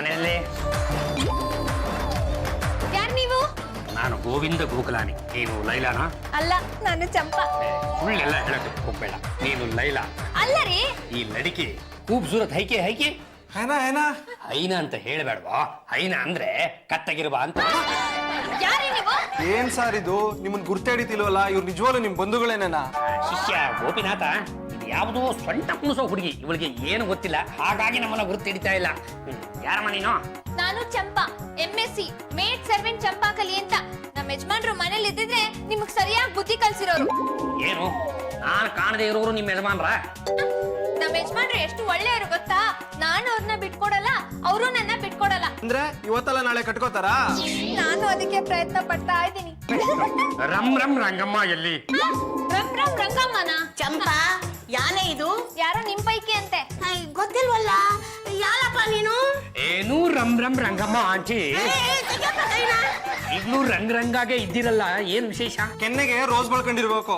ಮನೆಯಲ್ಲಿ ಯಾರು ನೀವು? ನಾನು ಗೋವಿಂದ ಗೋಕುಲಾನಿ. ನೀನು ಲೈಲಾನಾ? ಅಲ್ಲ, ನಾನು ಚಂಪಾ. ಸುಳ್ಳೆಲ್ಲ ಹೇಳಕ್ಕೆ ಹೋಗ್ಬೇಡ. ನೀನು ಲೈಲಾ ಅಲ್ಲ ರೀ. ಈ ಲಡಿಕೆ ಖೂಬ್ಸೂರತ್ ಹೈಕೆ ಹೈಕೆ ಹೈನ ಅಂತ ಹೇಳಬೇಡವಾ. ಹೈನ ಅಂದ್ರೆ ಕತ್ತಗಿರುವ ಅಂತ. ಯಾರೇ ನೀವು? ಏನ್ ಸಾರ್ ಇದು? ನಿಮ್ಮನ್ ಗುರ್ತೆ ಹಿಡಿತಿಲ್ವಲ್ಲ? ಇವ್ರು ನಿಜವಾಗ್ಲೂ ನಿಮ್ ಬಂಧುಗಳೇನೇನಾ? ಶಿಷ್ಯ ಗೋಪಿನಾಥ, ಇದು ಯಾವುದೋ ಸೊಂಟ ಕುಣಿಸೋ ಹುಡುಗಿ. ಇವಳಿಗೆ ಏನು ಗೊತ್ತಿಲ್ಲ, ಹಾಗಾಗಿ ನಮ್ಮನ್ನ ಗುರುತು ಹಿಡಿತಾ ಇಲ್ಲ. ಯಾರಮ್ಮ ನೀನು? ನಾನು ಚಂಪಾ, MSc ಮೇಡ್ ಸರ್ವೆಂಟ್ ಚಂಪಾ ಕಲಿ ಅಂತ. ನಮ್ಮ ಯಜಮಾನ್ರು ಮನೇಲಿ ಇದ್ದಿದ್ರೆ ನಿಮಗ್ ಸರಿಯಾಗಿ ಬುದ್ಧಿ ಕಲ್ಸಿರೋರು. ಏನು ನಾನು ಕಾಣದೇ ಇರೋರು ನಿಮ್ಮ ಯಜಮಾನ್ರ? ನಮ್ಮ ಯಜಮಾನ್ರು ಎಷ್ಟು ಒಳ್ಳೆಯವರು ಗೊತ್ತಾ? ನಾನು ಅವ್ರನ್ನ ಬಿಟ್ಕೊಡಲ್ಲ, ಅವರು ನನ್ನ ಬಿಟ್ಕೊಡಲ್ಲ. ಅಂದ್ರೆ ಇವತ್ತಲ್ಲ ನಾಳೆ ಕಟ್ಕೋತಾರಾ? ನಾನು ಅದಕ್ಕೆ ಪ್ರಯತ್ನ ಪಡ್ತಾ ಇದ್ದೀನಿ. ರಮ್ ರಮ್ ರಂಗಮ್ಮ ಎಲ್ಲಿ? Rum rum ರಂಗಮ್ಮನ? ಚಂಪಾ, ಯಾರೇ ಇದು? ಯಾರೋ ನಿಮ್ ಪೈಕಿ ಅಂತೆ. ಗೊತ್ತಿಲ್ವಲ್ಲ, ಯಾರಪ್ಪ ನೀನು? ಏನು ರಮ್ ರಮ್ ರಂಗಮ್ಮ ಆಂಟಿ? ಈಗ್ಲೂ ರಂಗ್ ರಂಗಾಗೆ ಇದ್ದಿರಲ್ಲ, ಏನ್ ವಿಶೇಷ? ಕೆನ್ನೆಗೆ ರೋಸ್ ಬಳ್ಕೊಂಡಿರ್ಬೇಕು.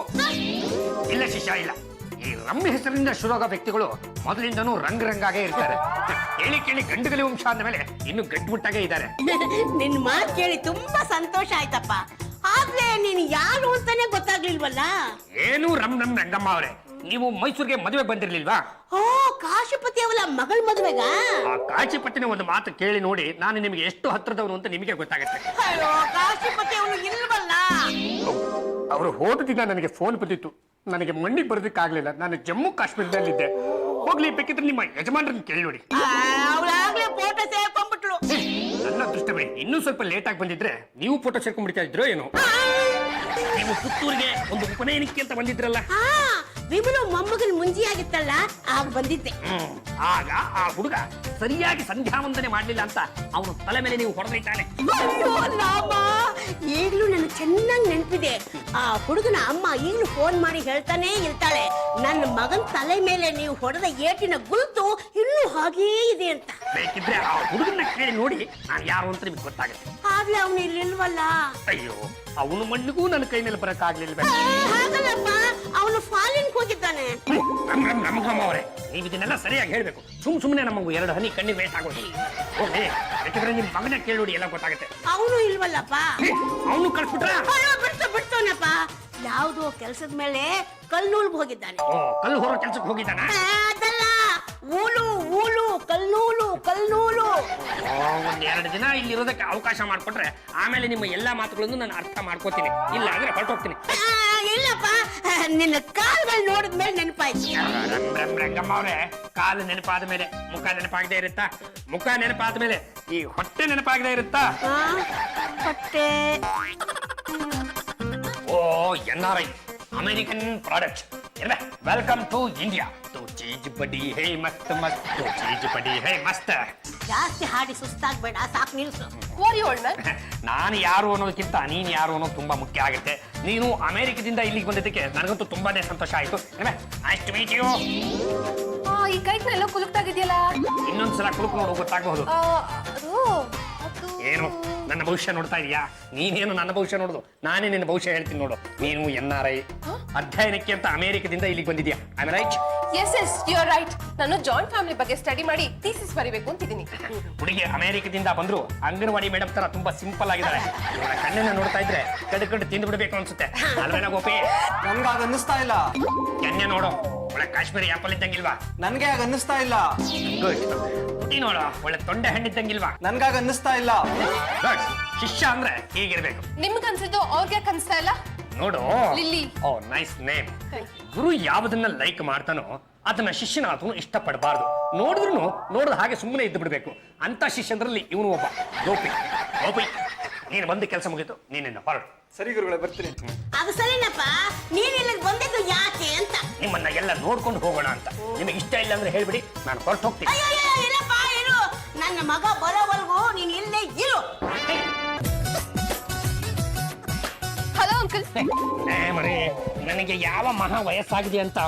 ಇಲ್ಲ ಶಿಷ್ಯ, ಇಲ್ಲ. ಈ ರಮ್ಯ ಹೆಸರಿಂದ ಶುರುವಾಗೋ ವ್ಯಕ್ತಿಗಳು ಮೊದಲಿಂದನೂ ರಂಗ್ ರಂಗಾಗೆ ಇರ್ತಾರೆ. ಕೇಳಿ ಕೇಳಿ ಗಂಡುಗಲಿ ವಂಶ ಅಂದ ಮೇಲೆ ಇನ್ನು ಗಟ್ಟಿಮುಟ್ಟಾಗೆ ಇದ್ದಾರೆ. ನಿನ್ ಮಾತು ಕೇಳಿ ತುಂಬಾ ಸಂತೋಷ ಆಯ್ತಪ್ಪ. ಆದ್ರೆ ನೀನ್ ಯಾರು ಅಂತಾನೆ ಗೊತ್ತಾಗ್ಲಿಲ್ವಲ್ಲ. ಏನು ರಮ್ ರಮ್ ರಂಗಮ್ಮ ಅವರೇ, ನೀವು ಮೈಸೂರಿಗೆ ಮದುವೆ ಬಂದಿರ್ಲಿಲ್ವಾ? ಓ, ಕಾಶಿಪತಿ ಅವಳ ಮಗಳ ಮದುವೆಗ? ಆ ಕಾಶಿಪತಿನ ಒಂದು ಮಾತು ಕೇಳಿ ನೋಡಿ, ನಾನು ನಿಮಗೆ ಎಷ್ಟು ಹತ್ರದವನು ಅಂತ ನಿಮಗೆ ಗೊತ್ತಾಗುತ್ತೆ. ಅಯ್ಯೋ, ಕಾಶಿಪತಿ ಅವಳು ಇಲ್ವಲ್ಲ. ಅವರು ಹೋದ ದಿನ ನನಗೆ ಫೋನ್ ಬಂದಿತ್ತು. ನನಗೆ ಮಣ್ಣಿಗೆ ಬರೋದಕ್ಕಾಗ್ಲಿಲ್ಲ. ನಾನು ಜಮ್ಮು ಕಾಶ್ಮೀರದಲ್ಲಿದ್ದೆ. ಹೋಗ್ಲಿ, ಬೇಕಿದ್ರೆ ನಿಮ್ಮ ಯಜಮಾನ್ರನ್ನ ಕೇಳಿ ನೋಡಿ. ಅವಳಾಗ್ಲೇ ಫೋಟೋ ಸೇರ್ಕೊಂಡ್ಬಿಟ್ಲು. ನನ್ನ ಅದೃಷ್ಟವೇ, ಇನ್ನೂ ಸ್ವಲ್ಪ ಲೇಟ್ ಆಗಿ ಬಂದಿದ್ರೆ ನೀವು ಫೋಟೋ ಸೇರ್ಕೊಂಡ್ಬಿಡ್ತಾ ಇದ್ರೋ ಏನೋ. ನೀವು ಪುತ್ತೂರಿಗೆ ಒಂದು ಉಪನಯನಕ್ಕೆ ಅಂತ ಬಂದಿದ್ರಲ್ಲ? ವಿಮಲು ಮೊಮ್ಮಗನ್ ಮುಂಜಿ ಆಗಿತ್ತಲ್ಲ, ಆಗ ಬಂದಿದ್ದೆ. ಆಗ ಆ ಹುಡುಗ ಸರಿಯಾಗಿ ಸಂಧ್ಯಾ ವಂದನೆ ಮಾಡ್ಲಿಲ್ಲ ಅಂತ ಅವನು ತಲೆ ಮೇಲೆ ನೀವು ಹೊಡೆದಿದ್ದಾನೆ. ಅಯ್ಯೋ ರಾಮ, ಈಗ್ಲೂ ನನಗೆ ಚೆನ್ನಾಗಿ ನೆನಪಿದೆ. ಆ ಹುಡುಗನ ಅಮ್ಮ ಈಗ್ಲೂ ಫೋನ್ ಮಾಡಿ ಹೇಳ್ತಾನೆ ಇರ್ತಾಳೆ, ನನ್ನ ಮಗನ್ ತಲೆ ಮೇಲೆ ನೀವು ಹೊಡೆದ ಏಟಿನ ಗುರುತು ಇನ್ನೂ ಹಾಗೇ ಇದೆ ಅಂತ. ಬೇಕಿದ್ರೆ ಆ ಹುಡುಗನ ಕೇಳಿ ನೋಡಿ, ನಾನು ಯಾರು ಅಂತ ನಿಮ್ಗೆ ಗೊತ್ತಾಗುತ್ತೆ. ಆದ್ರೆ ಅವನು ಇಲ್ಲಿಲ್ವಲ್ಲ. ಅಯ್ಯೋ, ಅವನು ಮಣ್ಣಿಗೂ ನನ್ನ ಕೈ ಮೇಲೆ ಬರಕ್ಕಾಗ್ಲಿಲ್ವ? ಹಾಗಲ್ಲಪ್ಪ, ಅವನು ಫಾಲಿನ್ ಹೋಗಿದ್ದಾನೆ. ನಮಗಮ್ಮ ಅವರೇ, ನೀವು ಇದನ್ನೆಲ್ಲ ಸರಿಯಾಗಿ ಹೇಳ್ಬೇಕು. ಸುಮ್ಮನೆ ನಮಗೂ ಎರಡು ಹನಿ ಕಣ್ಣಿ ವೇಟ್ ಆಗೋದು. ಹೋಗಿ, ಬೇಕಿದ್ರೆ ನಿಮ್ ಮಗನ ಕೇಳಿ ನೋಡಿ, ಎಲ್ಲ ಗೊತ್ತಾಗುತ್ತೆ. ಅವನು ಇಲ್ವಲ್ಲಪ್ಪ. ಅವನು ಕಳ್ಸ್ಬಿಟ್ರ? ಬಿಡ್ತಾನಪ್ಪ. ಯಾವುದೋ ಕೆಲಸದ ಮೇಲೆ ಕಲ್ನೂಲ್ಗೆ ಹೋಗಿದ್ದಾನೆ. ಓ, ಕಲ್ಲು ಹೊರೋ ಕೆಲ್ಸಕ್ಕೆ ಹೋಗಿದ್ದಾನ? ಅದಲ್ಲ, ಊಲು ಊಲು ಕಲ್ನೂಲು ಕಲ್ನೂಲು. ಒಂದೆರಡು ದಿನ ಇಲ್ಲಿ ಇರೋದಕ್ಕೆ ಅವಕಾಶ ಮಾಡ್ಕೊಟ್ರೆ ಆಮೇಲೆ ನಿಮ್ಮ ಎಲ್ಲಾ ಮಾತುಗಳನ್ನು ನಾನು ಅರ್ಥ ಮಾಡ್ಕೋತೀನಿ. ಇಲ್ಲ ಅಂದ್ರೆ ಹೊರಟೋಗ್ತೀನಿ. ಇಲ್ಲಪ್ಪ, ನಿನ್ನ ಕಾಲ್ಗಳು ನೋಡಿದ್ಮೇಲೆ ನೆನಪಾಯ್ತು. ರಂಗಮ್ಮ ಅವ್ರೆ, ಕಾಲು ನೆನಪಾದ ಮೇಲೆ ಮುಖ ನೆನಪಾಗದೆ ಇರುತ್ತಾ? ಮುಖ ನೆನಪಾದ ಮೇಲೆ ಈ ಹೊಟ್ಟೆ ನೆನಪಾಗದೆ ಇರುತ್ತಾ? ಹೊಟ್ಟೆ. ಓ, NRI, American product. Welcome to India. तो चीज बड़ी है मस्त मस्त, तो चीज बड़ी है मस्त. ಜಾಸ್ತಿ ಹಾಡಿ ಸುಸ್ತಾಗ್ಬೇಡ, ಸಾಕು ನಿಲ್ಸು. ನಾನು ಯಾರು ಅನ್ನೋದಕ್ಕಿಂತ ನೀನು ಯಾರು ಅನ್ನೋದು ತುಂಬಾ ಮುಖ್ಯ ಆಗುತ್ತೆ. ನೀನು ಅಮೆರಿಕದಿಂದ ಇಲ್ಲಿಗೆ ಬಂದಿದ್ದಕ್ಕೆ ನನಗಂತೂ ತುಂಬಾನೇ ಸಂತೋಷ ಆಯ್ತು. Nice to meet you. ಈ ಕೈಟ್ನೆಲ್ಲ ಕುಲುಕ್ತಾಗಿದೆಯಲ್ಲ, ಇನ್ನೊಂದ್ಸಲ ಕುಲುಕು ನೋಡು, ಗೊತ್ತಾಗಬಹುದು. ಏನು ನನ್ನ ಭವಿಷ್ಯ ನೋಡ್ತಾ ಇದೀಯಾ? ನೀನೇನು ನನ್ನ ಭವಿಷ್ಯ ನೋಡುದು, ನಾನೇ ನಿನ್ನ ಭವಿಷ್ಯ ಹೇಳ್ತೀನಿ ನೋಡು. ನೀನು NRI ಅಧ್ಯಯನಕ್ಕೆ ಅಂತ ಅಮೆರಿಕದಿಂದ ಇಲ್ಲಿಗೆ ಬಂದಿದ್ಯಾ. I am right? Yes yes, you are right. ನಾನು ಜಾಯಿಂಟ್ ಫ್ಯಾಮಿಲಿ ಬಗ್ಗೆ ಸ್ಟಡಿ ಮಾಡಿ ಥೀಸಿಸ್ ಬರೀಬೇಕು ಅಂತಿದ್ದೀನಿ. ಹುಡುಗಿ ಅಮೆರಿಕದಿಂದ ಬಂದ್ರು ಅಂಗನವಾಡಿ ಮೇಡಮ್ ತರ ತುಂಬಾ ಸಿಂಪಲ್ ಆಗಿದ್ದಾರೆ. ಇವಳ ಕಣ್ಣನ್ನ ನೋಡ್ತಾ ಇದ್ರೆ ಕಡ್ಕಂಡು ತಿಂದು ಬಿಡಬೇಕು ಅನ್ಸುತ್ತೆ. ಅಲ್ವೇನ ಗೋಪಿ? ನನ್ಗಾಗ ಅನ್ನಿಸ್ತಾ ಇಲ್ಲ. ಕೆನ್ನೆ ನೋಡು, ಒಳ್ಳೆ ಕಾಶ್ಮೀರಿ ಆಪಲ್ ಇದ್ದಂಗಿಲ್ವಾ? ನನ್ಗೆ ಆಗ ಅನ್ನಿಸ್ತಾ ಇಲ್ಲ. ಗುಡ್. ಹುಡಿ ನೋಡು, ಒಳ್ಳೆ ತೊಂಡೆ ಹಣ್ಣಿದ್ದಂಗಿಲ್ವಾ? ನನ್ಗಾಗ ಅನ್ನಿಸ್ತಾ ಇಲ್ಲ. ಗುಡ್. ಶಿಷ್ಯ ಅಂದ್ರೆ ಹೀಗಿರ್ಬೇಕು. ನಿಮ್ಗೆ ಅನ್ಸಿದ್ದು ಅವ್ರಿಗೆ ಕನ್ಸ್ತಾ ಇಲ್ಲ? ನೋಡು, ಲಿಲ್ಲಿ. ಓ, ನೈಸ್ ನೇಮ್. ಗುರು ಯಾವ್ದನ್ನ ಲೈಕ್ ಮಾಡ್ತಾನೋ ಅದನ್ನ ಶಿಷ್ಯನಾದನು ಇಷ್ಟಪಡಬಾರ್ದು. ನೋಡಿದ್ರು ನೋಡಿದ ಹಾಗೆ ಸುಮ್ಮನೆ ಇದ್ದು ಬಿಡ್ಬೇಕು. ಅಂತ ಶಿಷ್ಯಂದ್ರಲ್ಲಿ ಇವನು ಒಬ್ಬ. ಗೋಪಿ. ಗೋಪಿ, ನೀನು ಬಂದ ಕೆಲಸ ಮುಗಿತು, ನೀನಿಂದ ಹೊರಡು. ಸರಿ ಗುರುಗಳೇ, ಬರ್ತೀನಿ. ಅದು ಸರಿನಪ್ಪ, ನೀನ್ ಇಲ್ಲಿಗೆ ಬಂದಿದ್ದು ಯಾಕೆ ಅಂತ. ನಿಮ್ಮನ್ನ ಎಲ್ಲ ನೋಡ್ಕೊಂಡು ಹೋಗೋಣ ಅಂತ. ನಿಮಗೆ ಇಷ್ಟ ಇಲ್ಲ ಅಂದ್ರೆ ಹೇಳ್ಬಿಡಿ, ನಾನು ಹೊರಟು ಹೋಗ್ತೀನಿ. ಇಲ್ಲಪ್ಪ, ಇರು. ನನ್ನ ಮಗ ಬರೋವರೆಗೂ ನೀನ್ ಇಲ್ಲೇ ಇರು. Hello uncle. ಮರಿ, ನನಗೆ ಯಾವ ಮಹಾ ವಯಸ್ಸಾಗಿದೆ ಅಂತ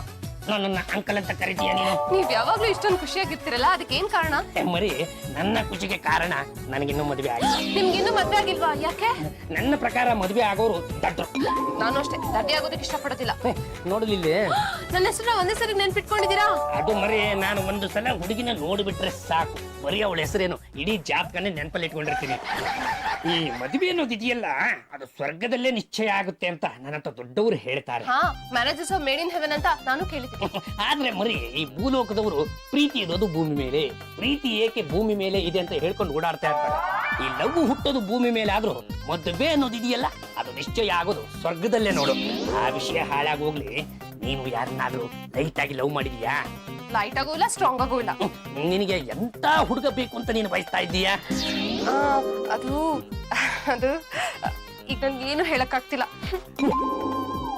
ನನ್ನ ಅಂಕಲ್ ಅಂತ ಕರಿತೀಯ ನೀನು? ನೀವ್ ಯಾವಾಗ್ಲೂ ಇಷ್ಟೊಂದು ಖುಷಿಯಾಗಿರ್ತೀರಲ್ಲ ಅದಕ್ಕೆ ಏನ್ ಕಾರಣ? ಮರಿ, ನನ್ನ ಖುಷಿಗೆ ಕಾರಣ ನನಗಿನ್ನೂ ಮದುವೆ ಆಗಿಲ್ಲ. ನಿಮ್ಗಿನ್ನೂ ಮದ್ವೆ ಆಗಿಲ್ವಾ? ಯಾಕೆ? ನನ್ನ ಪ್ರಕಾರ ಮದುವೆ ಆಗೋರು ದಡ್ರು. ನಾನು ಅಷ್ಟೇ ದಡ್ಡಿ ಆಗೋದಕ್ಕೆ ಇಷ್ಟಪಡೋದಿಲ್ಲ. ನೋಡಲಿಲ್ಲ, ನನ್ನ ಹೆಸರು ಒಂದೇ ಸರಿ ನೆನ್ಪಿಟ್ಕೊಂಡಿದ್ದೀರಾ? ಅದು ಮರಿ, ನಾನು ಒಂದು ಸಲ ಹುಡುಗಿನ ನೋಡಿಬಿಟ್ರೆ ಸಾಕು, ಬರೀ ಅವಳ ಹೆಸರೇನು ಇಡೀ ಜಾತಕನೇ ನೆನಪಲ್ಲಿ ಇಟ್ಕೊಂಡಿರ್ತೀನಿ. ಈ ಮದುವೆ ಅನ್ನೋದಿದೆಯಲ್ಲ, ಅದು ಸ್ವರ್ಗದಲ್ಲೇ ನಿಶ್ಚಯ ಆಗುತ್ತೆ ಅಂತ ನನ್ನ ಹತ್ರ ದೊಡ್ಡವರು ಹೇಳ್ತಾರೆ. ಹಾ, marriages of made in heaven ಅಂತ ನಾನು ಕೇಳಿದ್ದೀನಿ. ಆದ್ರೆ ಮರಿ, ಈ ಭೂಲೋಕದವರು ಪ್ರೀತಿ ಇರೋದು ಭೂಮಿ ಮೇಲೆ, ಪ್ರೀತಿ ಏಕೆ ಭೂಮಿ ಮೇಲೆ ಇದೆ ಅಂತ ಹೇಳ್ಕೊಂಡು ಓಡಾಡ್ತಾ ಇರ್ತಾರೆ. ಈ ಲವ್ ಹುಟ್ಟೋದು ಭೂಮಿ ಮೇಲೆ ಆದ್ರೂ ಮದುವೆ ಅನ್ನೋದಿದೆಯಲ್ಲ, ಅದು ನಿಶ್ಚಯ ಆಗೋದು ಸ್ವರ್ಗದಲ್ಲೇ ನೋಡು. ಆ ವಿಷಯ ಹಾಳಾಗೋಗ್ಲಿ, ನೀನು ಯಾರನ್ನಾದ್ರೂ ಲೈಟ್ ಆಗಿ ಲವ್ ಮಾಡಿದ್ಯಾ? ಲೈಟ್ ಆಗೂ ಇಲ್ಲ, ಸ್ಟ್ರಾಂಗ್ ಆಗೂ ಇಲ್ಲ. ನಿನಗೆ ಎಂತ ಹುಡುಗ ಬೇಕು ಅಂತ ನೀನು ಬಯಸ್ತಾ ಇದ್ದೀಯಾ? ಅದು ಅದು ಈಗ ನನ್ಗೆ ಏನು ಹೇಳಕ್ಕಾಗ್ತಿಲ್ಲ.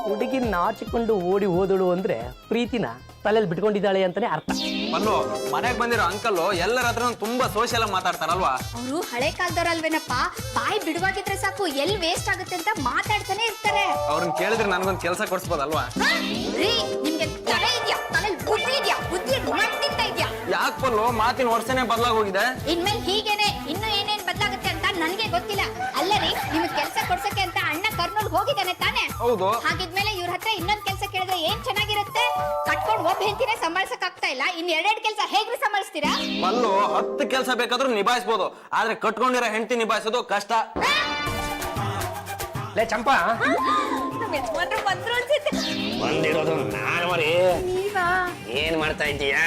ಹುಡುಗಿ ನಾಚಿಕೊಂಡು ಓಡಿ ಹೋದಳು ಅಂದ್ರೆ ಪ್ರೀತಿನ ತಲೆಯಲ್ಲಿ ಬಿಟ್ಕೊಂಡಿದ್ದಾಳೆ ಅಂತಾನೆ ಅರ್ಥ. ಮಲ್ಲು, ಮನೆಗ್ ಬಂದಿರೋ ಅಂಕಲ್ ಎಲ್ಲರ ಹತ್ರ ತುಂಬಾ ಸೋಷಿಯಲ್ ಮಾತಾಡ್ತಾರಲ್ವಾ? ಅವರು ಹಳೆ ಕಾಲದವ್ರಲ್ವೇನಪ್ಪ, ಬಾಯಿ ಬಿಡುವಾಗಿದ್ರೆ ಸಾಕು ಎಲ್ಲಿ ವೇಸ್ಟ್ ಆಗುತ್ತೆ ಅಂತ ಮಾತಾಡ್ತಾನೆ ಇರ್ತಾರೆ. ಅವ್ರನ್ನ ಕೇಳಿದ್ರೆ ನನ್ಗೊಂದ್ ಕೆಲಸ ಕೊಡ್ಸ್ಬೋದಲ್ವಾ? ರೀ, ನಿಮ್ಗೆ ತಲೆ ಇದ್ಯಾ? ತಲೆಯಲ್ಲಿ ಬುದ್ಧಿ ಇದ್ಯಾ? ಬುದ್ಧಿ ಮಾಡ್ತಿಂತ ಇದ್ಯಾ? ಯಾಕೆ ಪಲ್ಲು, ಮಾತಿನ ವರ್ಷನೇ ಬದಲಾಗಿ ಹೋಗಿದೆ. ಇನ್ಮೇಲೆ ಹೀಗೇನೆ, ಇನ್ನು ಏನೇನ್ ಬದಲಾಗುತ್ತೆ ಅಂತ ನನಗೆ ಗೊತ್ತಿಲ್ಲ. ಅಲ್ಲರಿ, ನಿಮ್ಗೆ ಕೆಲಸ ಕೊಡ್ಸಕ್ಕೆ ಅಂತ ಅಣ್ಣ ಕರ್ನೂಲ್ ಹೋಗಿದ್ದಾನೆ ತಾನೆ? ಹೌದು. ಹಾಗಿದ್ಮೇಲೆ ಇವ್ರ ಹತ್ರ ಇನ್ನೊಂದ್ ಕೆಲಸ ಕೇಳಿದ್ರೆ ಏನ್ ಚೆನ್ನಾಗಿರುತ್ತೆ? ಕಟ್ಕೊಂಡು ಒಬ್ಬ ಹೆಂಡತಿನೇ ಸಂಭಾಳ್ಸಕ್ ಆಗ್ತಾ ಇಲ್ಲ, ಇನ್ ಎರಡೆರಡು ಕೆಲಸ ಹೇಗ್ರಿ ಸಂಭಾಳಿಸ್ತೀರಾ? ಮಲ್ಲು, 10 ಕೆಲಸ ಬೇಕಾದ್ರೂ ನಿಭಾಯಿಸ್ಬೋದು, ಆದ್ರೆ ಕಟ್ಕೊಂಡಿರೋ ಹೆಂಡತಿ ನಿಭಾಯಿಸೋದು ಕಷ್ಟ. ಲೇ ಚಂಪಾ, ನಮ್ಮ ಯಜಮಾನ್ರು ಬಂದ್ರು ಅನ್ಸುತ್ತೆ. ಬಂದಿರೋದು ನಾನು ಮರಿ. ನೀವಾ? ಏನ್ ಮಾಡ್ತಾ ಇದ್ದೀಯಾ?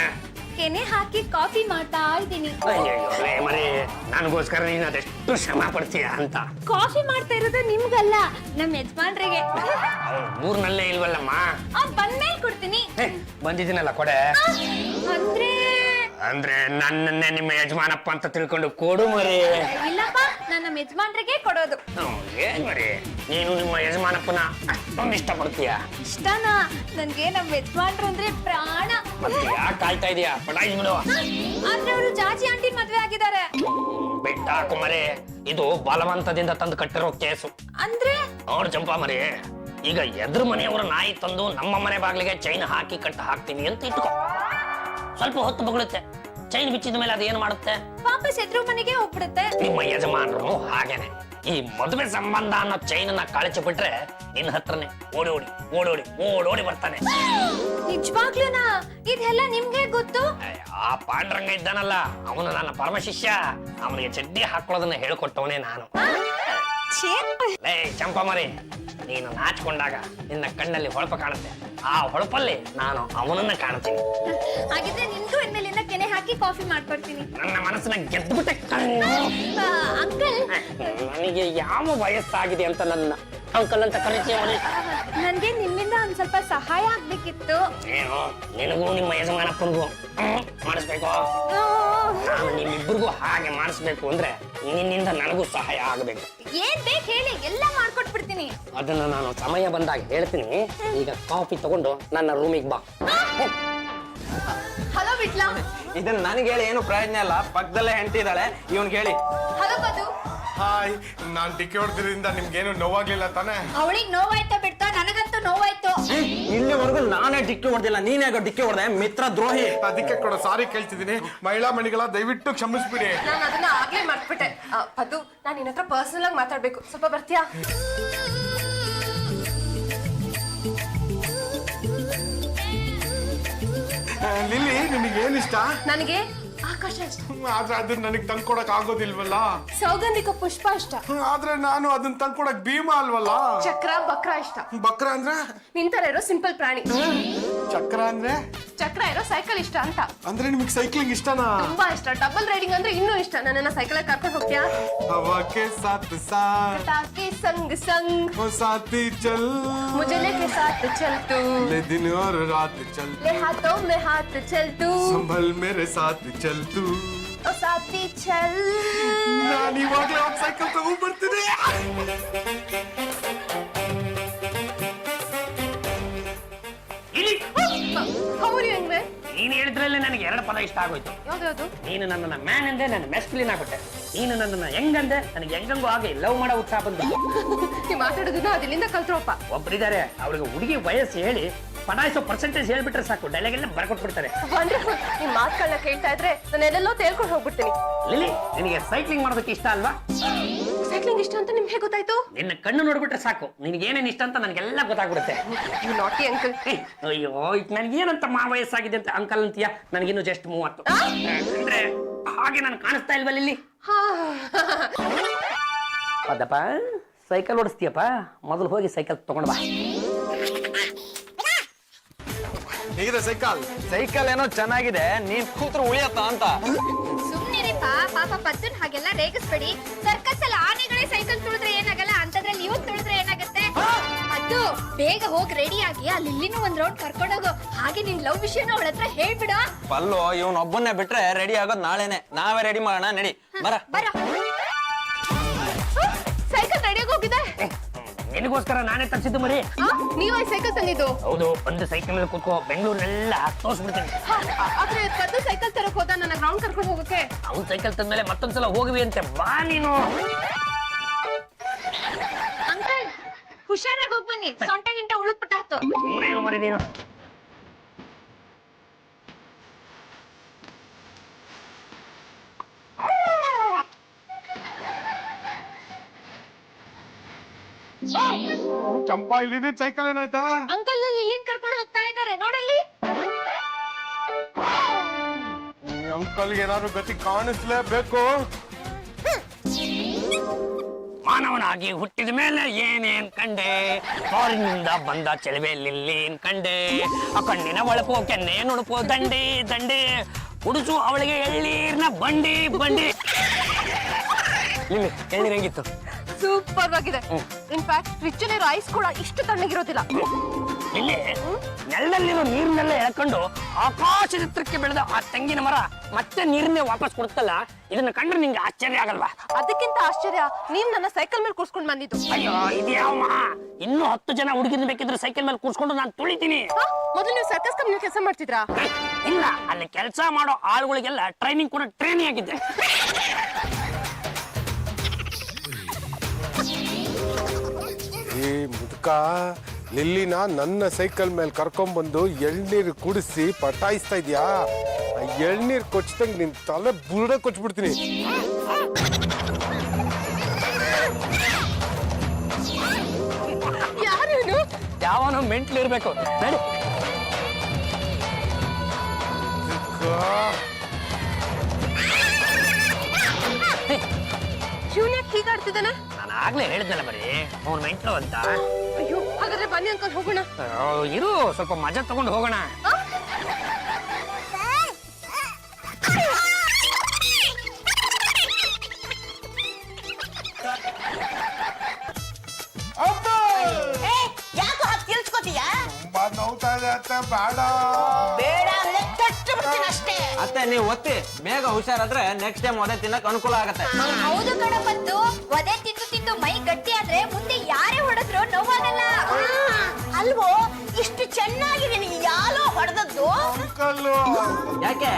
ಕೆನೆ ಹಾಕಿ ಕಾಫಿ ಮಾಡ್ತಾ ಇದ್ದೀನಿ. ಅಯ್ಯೋ ಮರಿ, ನನಗೋಸ್ಕರ ನೀನು ಅದೆಷ್ಟು ಶ್ರಮ ಪಡ್ತೀಯ ಅಂತ. ಕಾಫಿ ಮಾಡ್ತಾ ಇರೋದು ನಿಮ್ಗಲ್ಲ, ನಮ್ಮ ಯಜಮಾನ್ರಿಗೆ. ಅವ್ನು ಊರ್ನಲ್ಲೇ ಇಲ್ವಲ್ಲಮ್ಮ. ಅವ್ರು ಬಂದ್ಮೇಲೆ ಕೊಡ್ತೀನಿ. ಬಂದಿದ್ದೀನಲ್ಲ ಕೊಡೆ. ಅಂದ್ರೆ ಅಂದ್ರೆ ನನ್ನನ್ನೇ ನಿಮ್ಮ ಯಜಮಾನಪ್ಪ ಅಂತ ತಿಳ್ಕೊಂಡು ಕೊಡು ಮರಿ. ಇಲ್ಲಪ್ಪ, ನಾನು ನಮ್ಮ ಯಜಮಾನ್ರಿಗೆ ಕೊಡೋದು. ಏನ್ ಮರಿ, ನೀನು ನಿಮ್ಮ ಯಜಮಾನಪ್ಪನ ಅಷ್ಟೊಂದು ಇಷ್ಟ ಪಡ್ತೀಯ? ಇಷ್ಟನಾ? ನನ್ಗೆ ನಮ್ಮ ಯಜಮಾನ್ರು ಅಂದ್ರೆ ಪ್ರಾಣ. ಮತ್ತೆ ಯಾಕೆ ಕಾಯ್ತಾ ಇದೀಯಾ? ಪಟಾಯಿ ಬಿಡು. ಆದ್ರೆ ಅವರು ಜಾಜಿ ಆಂಟಿ ಮದ್ವೆ ಆಗಿದ್ದಾರೆ. ಬೆಟ್ಟ ಹಾಕು ಮರಿ, ಇದು ಬಲವಂತದಿಂದ ತಂದು ಕಟ್ಟಿರೋ ಕೇಸು. ಅಂದ್ರೆ ನೋಡು ಚಂಪಾ ಮರಿ, ಈಗ ಎದುರು ಮನೆಯವರ ನಾಯಿ ತಂದು ನಮ್ಮ ಮನೆ ಬಾಗಿಲಿಗೆ ಚೈನ್ ಹಾಕಿ ಕಟ್ಟ ಹಾಕ್ತೀನಿ ಅಂತ ಇಟ್ಕೋ. ಸ್ವಲ್ಪ ಹೊತ್ತು ಬಗಳುತ್ತೆ, ಚೈನ್ ಬಿಚ್ಚಿದ ಮೇಲೆ ಅದೇನು ಮಾಡುತ್ತೆ? ವಾಪಸ್ ಎದುರು ಮನೆಗೆ ಹೋಗ್ಬಿಡುತ್ತೆ. ನಿಮ್ಮ ಯಜಮಾನರು ಹಾಗೇನೆ. ಈ ಮದುವೆ ಸಂಬಂಧ ಅನ್ನೋ ಚೈನ್ ಅನ್ನ ಕಳಚಿ ಬಿಟ್ರೆ ನಿನ್ನ ಹತ್ರನೇ ಓಡಿ ಓಡಿ ಬರ್ತಾನೆ. ನಿಜವಾಗ್ಲೂನಾ? ಇದೆಲ್ಲ ನಿಮ್ಗೆ ಗೊತ್ತು? ಆ ಪಾಂಡ್ರಂಗ ಇದ್ದಾನಲ್ಲ, ಅವನು ನನ್ನ ಪರಮ ಶಿಷ್ಯ. ಅವನಿಗೆ ಚಡ್ಡಿ ಹಾಕೊಳ್ಳೋದನ್ನ ಹೇಳ್ಕೊಟ್ಟವನೇ ನಾನು. ಲೇ ಚಂಪಾ ಮರಿ, ನೀನು ನಾಚಿಕೊಂಡಾಗ ನಿನ್ನ ಕಣ್ಣಲ್ಲಿ ಹೊಳಪ ಕಾಣುತ್ತೆ, ಆ ಹೊಳಪಲ್ಲಿ ನಾನು ಅವನನ್ನ ಕಾಣ್ತೀನಿ. ಹಾಗಿದ್ರೆ ನಿನ್ಗೂ ಇನ್ಮೇಲಿಂದ ಕೆನೆ ಹಾಕಿ ಕಾಫಿ ಮಾಡ್ಕೊಡ್ತೀನಿ. ನನ್ನ ಮನಸ್ಸನ್ನ ಗೆದ್ದುಬಿಟ್ಟೆ ಕಣ್ಣು. ಅಂಕಲ್, ನನಗೆ ಯಾವ ವಯಸ್ಸಾಗಿದೆ ಅಂತ ನನ್ನ ಅಂಕಲ್ ಅಂತ ಕರಿತೀಯ? ನನ್ಗೆ ನಿಮ್ಮಿಂದ ಒಂದ್ ಸ್ವಲ್ಪ ಸಹಾಯ ಆಗ್ಬೇಕಿತ್ತು. ಏನು, ನಿನಗೂ ನಿಮ್ಮ ಯಜಮಾನಪ್ಪನಿಗೂ ಮಾಡಿಸ್ಬೇಕು? ನಾನು ನಿಮ್ಮಿಬ್ಬರಿಗೂ ಹಾಗೆ ಮಾಡಿಸ್ಬೇಕು ಅಂದ್ರೆ ನಿನ್ನಿಂದ ನನಗೂ ಸಹಾಯ ಆಗಬೇಕು. ಏನ್ ಬೇಕು ಹೇಳಿ, ಎಲ್ಲ ಮಾಡ್ಕೊಟ್ಬಿಡ್ತೀನಿ. ಅದನ್ನ ನಾನು ಸಮಯ ಬಂದಾಗ ಹೇಳ್ತೀನಿ. ಈಗ ಕಾಫಿ ತಗೊಂಡು ನನ್ನ ರೂಮಿಗೆ ಬಾ. ಹಲೋ ಬಿಟ್ಲಾ? ಇದನ್ನ ನನಗೆ ಹೇಳಿ ಏನು ಪ್ರಯೋಜನ ಇಲ್ಲ, ಪಕ್ಕದಲ್ಲೇ ಹೆಂಡತಿ ಇದ್ದಾಳೆ, ಇವನ್ ಹೇಳಿ. ಹಲೋ ಬದು. ಹಾಯ್, ನಾನ್ ಡಿಕ್ಕಿ ಹೊಡೆದ್ರಿಂದ ನಿಮ್ಗೇನು ನೋವಾಗ್ಲಿಲ್ಲ ತಾನೇ? ಅವಳಿಗೆ ನೋವಾಯ್ತೋ ಬಿಡ್ತೋ, ನನಗಂತೂ ನೋವಾಯ್ತು. ಇಲ್ಲಿವರೆಗೂ ನಾನೇ ಡಿಕ್ಕಿ ಹೊಡೆದಿಲ್ಲ, ನೀನ್ಯಾಗ ಡಿಕ್ಕಿ ಹೊಡೆದೆ? ಮಿತ್ರ ದ್ರೋಹಿ. ಅದಕ್ಕೆ ಕೂಡ ಸಾರಿ ಕೇಳ್ತಿದ್ದೀನಿ. ಮಹಿಳಾ ಮಣಿಗಳ ದಯವಿಟ್ಟು ಕ್ಷಮಿಸ್ಬಿಡಿ. ನಾನು ಅದನ್ನ ಆಗ್ಲೇ ಮರ್ತ್ಬಿಟ್ಟೆ. ಪದ್ದು, ನಾನು ನಿನ್ನ ಹತ್ರ ಪರ್ಸನಲ್ ಆಗಿ ಮಾತಾಡ್ಬೇಕು, ಸ್ವಲ್ಪ ಬರ್ತೀಯಾ? ಲಿಲ್ಲಿ, ನಿನಗೆ ಏನ್ ಇಷ್ಟ? ನನಗೆ ಆಕಾಶ ಇಷ್ಟ. ಆದ್ರೆ ಅದನ್ನ ನನಗೆ ತಂದ್ಕೊಡಕ್ ಆಗೋದಿಲ್ವಲ್ಲ. ಸೌಗಂಧಿಕ ಪುಷ್ಪ ಇಷ್ಟ. ಆದ್ರೆ ನಾನು ಅದನ್ನ ತಂದ್ಕೊಡಕ್ ಭೀಮ ಅಲ್ವಲ್ಲ. ಚಕ್ರ ಬಕ್ರ ಇಷ್ಟ. ಬಕ್ರ ಅಂದ್ರೆ? ನಿಂತರ ಇರೋ ಸಿಂಪಲ್ ಪ್ರಾಣಿ. ಚಕ್ರ ಅಂದ್ರೆ? ಚಕ್ರ ಇರೋ ಸೈಕಲ್ ಇಷ್ಟ ಅಂತ. ಅಂದ್ರೆ ನಿಮ್ಗೆ ಸೈಕ್ಲಿಂಗ್ ಇಷ್ಟನಾ? ತುಂಬಾ ಇಷ್ಟ. ಡಬಲ್ ರೈಡಿಂಗ್ ಅಂದ್ರೆ ಇನ್ನೂ ಇಷ್ಟ. ನನ್ನನ್ನ ಸೈಕಲ್ ಕರ್ಕೊಂಡು ಹೋಗ್ತೀಯಾ? ಹವಾಕ್ಕೆ ಸಾತ್ ಸಾತ್ ताकि संग संग ओ साथी चल, मुझे लेके साथ चल तू, ले दिन और रात चल, ले हाथों में हाथ चल तू, संभल मेरे साथ चल तू. ओ साथी चल. ನಾನು ಇವಾಗಲೇ ಒಂದು ಸೈಕಲ್ ತಗೊಂಡ್ ಬರ್ತೀನಿ. How are you, Engve? ನೀನು ಹೇಳಿದ್ರಲ್ಲೇ ನನಗೆ 2 ಪದ ಇಷ್ಟ ಆಗೋಯ್ತು. ಯಾವ್ದು? ನೀನು ನನ್ನನ್ನ ಮ್ಯಾನ್ ಅಂದೆ, ನನ್ನ ಮೆಸ್ಕ್ಲಿನ್ ಆಗ್ಬಿಟ್ಟೆ. ನೀನು ನನ್ನನ್ನ ಹೆಂಗಂದೆ, ನನಗೆ ಹೆಂಗಂಗೂ ಆಗಿ ಲವ್ ಮಾಡೋ ಉತ್ಸಾಹ ಬಂದ್ಬಿಟ್ಟು. ನೀವು ಮಾತಾಡೋದನ್ನ ಅದಿಲ್ಲಿಂದ ಕಲ್ತ್ರೋಪ್ಪ. ಒಬ್ಬರಿದ್ದಾರೆ, ಅವ್ರಿಗೆ ಹುಡುಗಿ ವಯಸ್ಸು ಹೇಳಿ ಪಟಾಯಿಸೋ ಪರ್ಸೆಂಟೇಜ್ ಹೇಳ್ಬಿಟ್ರೆ ಸಾಕು, ಡೈಲಾಗ್ ಎಲ್ಲ ಬರ್ಕೊಟ್ಬಿಡ್ತಾರೆ. ವಂಡರ್ಫುಲ್. ನಿಮ್ ಮಾತುಗಳನ್ನ ಕೇಳ್ತಾ ಇದ್ರೆ ನಾನು ಎಲ್ಲೆಲ್ಲೋ ತೇಲ್ಕೊಂಡು ಹೋಗ್ಬಿಡ್ತೀನಿ. ಲಿಲಿ, ನಿನಗೆ ಸೈಕ್ಲಿಂಗ್ ಮಾಡೋದಕ್ಕೆ ಇಷ್ಟ ಅಲ್ವಾ? ಸೈಕ್ಲಿಂಗ್ ಇಷ್ಟ ಅಂತ ನಿಮ್ಗೆ ಹೇಗೆ ಗೊತ್ತಾಯ್ತು? ನಿನ್ನ ಕಣ್ಣು ನೋಡ್ಬಿಟ್ರೆ ಸಾಕು, ನಿನಗೆ ಏನೇನು ಇಷ್ಟ ಅಂತ ನನಗೆಲ್ಲ ಗೊತ್ತಾಗ್ಬಿಡುತ್ತೆ. ಯು ನಾಟಿ ಅಂಕಲ್. ಅಯ್ಯೋ, ಈಗ ನನಗೇನಂತ ವಯಸ್ಸಾಗಿದೆ ಅಂತ ಅಂಕಲ್ ಅಂತೀಯ? ನನಗಿನ್ನು ಜಸ್ಟ್ 30. ಅಂದ್ರೆ ಹಾಗೆ ನಾನು ಕಾಣಿಸ್ತಾ ಇಲ್ವಾ ಲಿಲ್ಲಿ? ಅದಪ್ಪ, ಸೈಕಲ್ ಓಡಿಸ್ತೀಯಪ್ಪ, ಮೊದಲು ಹೋಗಿ ಸೈಕಲ್ ತಗೊಂಡ್ ಬಾ. ಹೇಗಿದೆ ಸೈಕಲ್? ಸೈಕಲ್ ಏನೋ ಚೆನ್ನಾಗಿದೆ, ನೀನ್ ಕೂತ್ರು ಉಳಿಯತ್ತ ಅಂತ. ಸುಮ್ನಿರಿಪ್ಪ, ಪಾಪ ಪದ್ದನ್ ಹಾಗೆಲ್ಲ ರೇಗಿಸ್ಬೇಡಿ. ಸರ್ಕಸ್ ಅಲ್ಲಿ ಆನೆಗಳೇ ಸೈಕಲ್ ತುಳಿದ್ರೆ ಏನಾಗಲ್ಲ, ಅಂತದ್ರಲ್ಲಿ ಇವ್ ತುಳಿದ್ರೆ ಏನಾಗುತ್ತೆ? ಅದು ಬೇಗ ಹೋಗಿ ರೆಡಿ ಆಗಿ ಅಲ್ಲಿ ಇಲ್ಲಿನೂ ಒಂದ್ ರೌಂಡ್ ಕರ್ಕೊಂಡೋಗು. ಹಾಗೆ ನಿನ್ ಲವ್ ವಿಷಯನ ಅವಳ ಹತ್ರ ಹೇಳ್ಬಿಡ. ಪಲ್ಲು ಇವನ್ ಒಬ್ಬನ್ನೇ ಬಿಟ್ರೆ ರೆಡಿ ಆಗೋದ್ ನಾಳೆನೆ. ನಾವೇ ರೆಡಿ ಮಾಡೋಣ, ನಡಿ ಬರ. ಸೈಕಲ್ ರೆಡಿಯಾಗಿ ಹೋಗಿದೆ. ನಿನಗೋಸ್ಕರ ನಾನೇ ತರಿಸಿದ್ದು ಮರಿ. ನೀವ ಸೈಕಲ್ ತಂದಿದ್ದು? ಹೌದು, ಒಂದು ಸೈಕಲ್ ಮೇಲೆ ಕೂತ್ಕೋ, ಬೆಂಗಳೂರಿನೆಲ್ಲ ತೋರಿಸ್ಬಿಡ್ತೀನಿ. ಆದ್ರೆ ಪದ್ದು ಸೈಕಲ್ ತರಕ್ ಹೋದ, ನನ್ನ ಗ್ರೌಂಡ್ ಕರ್ಕೊಂಡು ಹೋಗಕ್ಕೆ. ಅವ್ನು ಸೈಕಲ್ ತಂದ್ಮೇಲೆ ಮತ್ತೊಂದ್ಸಲ ಹೋಗುವಿ ಅಂತೆ. ಬಾ ನೀನು. ಅಂಕಲ್, ಹುಷಾರಾಗಿ ಹೋಗ್ ಬನ್ನಿ, ಸೊಂಟ ಗಿಂಟ ಉಳುಕ್ಬಿಟ್ಟಾತು. ಮರಿ ನೀನು. ಚಂಪಾ, ಇಲ್ಲಿ ಸೈಕಲ್ ಏನಾಯ್ತಾ? ಅಂಕಲ್ ಇಲ್ಲಿಂದ ಕರ್ಕೊಂಡು ಹೋಗ್ತಾ ಇದ್ದಾರೆ ನೋಡಲ್ಲಿ. ಅಂಕಲ್ಗೆ ಏನಾದ್ರು ಗತಿ ಕಾಣಿಸ್ಲೇಬೇಕು. ಮಾನವನಾಗಿ ಹುಟ್ಟಿದ ಮೇಲೆ ಏನೇನ್ ಕಂಡೆ, ಫಾರಿನ್ನಿಂದ ಬಂದ ಚೆಲುವೆ ಲಿಲ್ಲಿನ್ ಕಂಡೆ, ಆ ಕಣ್ಣಿನ ಒಳಪೋ ಕೆನ್ನೆ ನುಣಪೋ ದಂಡಿ ದಂಡಿ, ಹುಡುಸು ಅವಳಿಗೆ ಎಳ್ಳೀರ್ನ ಬಂಡಿ ಬಂಡಿ. ಇಲ್ಲಿ ಎಳ್ಳೀರ್ ಹೆಂಗಿತ್ತು? ಸೂಪರ್ ಆಗಿದೆ. ಇನ್ಫ್ಯಾಕ್ಟ್ ಫ್ರಿಜ್ ಅಲ್ಲಿರೋ ಐಸ್ ಕೂಡ ಇಷ್ಟು ತಣ್ಣಗಿರೋದಿಲ್ಲ. ಇಲ್ಲಿ ನೆಲದಲ್ಲಿರೋ ನೀರನ್ನೆಲ್ಲ ಎಳ್ಕೊಂಡು ಆಕಾಶದ ಎತ್ತರಕ್ಕೆ ಬೆಳೆದ ಆ ತೆಂಗಿನ ಮರ ಮತ್ತೆ ನೀರನ್ನೇ ವಾಪಸ್ ಕೊಡುತ್ತಲ್ಲ, ಇದನ್ನ ಕಂಡ್ರೆ ನಿಂಗೆ ಆಶ್ಚರ್ಯ ಆಗಲ್ವಾ? ಅದಕ್ಕಿಂತ ಆಶ್ಚರ್ಯ ನೀವ್ ನನ್ನ ಸೈಕಲ್ ಮೇಲೆ ಕೂರ್ಸ್ಕೊಂಡ್ ಬಂದಿದ್ದು. ಅಯ್ಯೋ, ಇದ್ಯಾವ ಇನ್ನೂ 10 ಜನ ಹುಡುಗಿನ ಬೇಕಿದ್ರೆ ಸೈಕಲ್ ಮೇಲೆ ಕೂರ್ಸ್ಕೊಂಡು ನಾನು ತುಳಿತೀನಿ. ಮೊದಲು ನೀವು ಸರ್ಕಸ್ ಕಂಪ್ನಿ ಕೆಲಸ ಮಾಡ್ತಿದ್ರಾ? ಇಲ್ಲ, ಅಲ್ಲಿ ಕೆಲಸ ಮಾಡೋ ಆಳುಗಳಿಗೆಲ್ಲ ಟ್ರೈನಿಂಗ್ ಕೂಡ ಟ್ರೈನಿಂಗ್ ಆಗಿದ್ದೆ. ಈ ಮುದುಕ ಲಿಲ್ಲಿನ ನನ್ನ ಸೈಕಲ್ ಮೇಲೆ ಕರ್ಕೊಂಡ್ಬಂದು ಎಳ್ನೀರು ಕುಡಿಸಿ ಪಟಾಯಿಸ್ತಾ ಇದ್ಯಾ? ಎಳ್ನೀರು ಕೊಚ್ಚಿದಂಗೆ ನಿನ್ ತಲೆ ಬುರುಡ ಕೊಚ್ಬಿಡ್ತೀನಿ. ಯಾರು? ಯಾವನೋ ಮೆಂಟ್ಲು ಇರ್ಬೇಕು. ನಡಿ. ಶಿವನ್ಯಾಕ್ ಹೀಗಾಡ್ತಿದ್ದಾನೆ? ನಾನು ಆಗ್ಲೇ ಹೇಳಿದ್ನಲ್ಲ ಬರೀ ಅವ್ನು ಮೆಂಟ್ಲು ಅಂತ. ಅಯ್ಯೋ, ಹಾಗಾದ್ರೆ ಬನ್ನಿ ಅಂಕಲ್ ಹೋಗೋಣ. ಇರು, ಸ್ವಲ್ಪ ಮಜಾ ತಗೊಂಡು ಹೋಗೋಣ. ಯಾಕೋ ಹಾಕಿ ತಿಳ್ಸ್ಕೊತೀಯ? ತುಂಬಾ ನೋವ್ತಾ ಇದೆ ಅತ್ತೆ, ಬೇಡ. ಬೇಡ ಅಂದ್ರೆ ತಟ್ಟು ಬಿಡ್ತೀನಿ ಅಷ್ಟೇ. ಅತ್ತೆ ನೀವು ಒತ್ತಿ, ಬೇಗ ಹುಷಾರಾದ್ರೆ ನೆಕ್ಸ್ಟ್ ಟೈಮ್ ಒದೆ ತಿನ್ನಕ್ ಅನುಕೂಲ ಆಗತ್ತೆ. ಹೌದು ಕಣಪತ್ತು, ಒದೆ ತಿಂದು ತಿಂದು ಮೈ ಗಟ್ಟಿ ಆದ್ರೆ ಮುಂದೆ ಯಾರೇ ಹೊಡೆದ್ರು ನೋವಾಗಲ್ಲ. ಅಲ್ವೋ, ಇಷ್ಟು ಚೆನ್ನಾಗಿ ನಿನಗೆ ಯಾರೋ ಹೊಡೆದದ್ದು? ಅಂಕಲ್ಲು ಯಾಕೆ?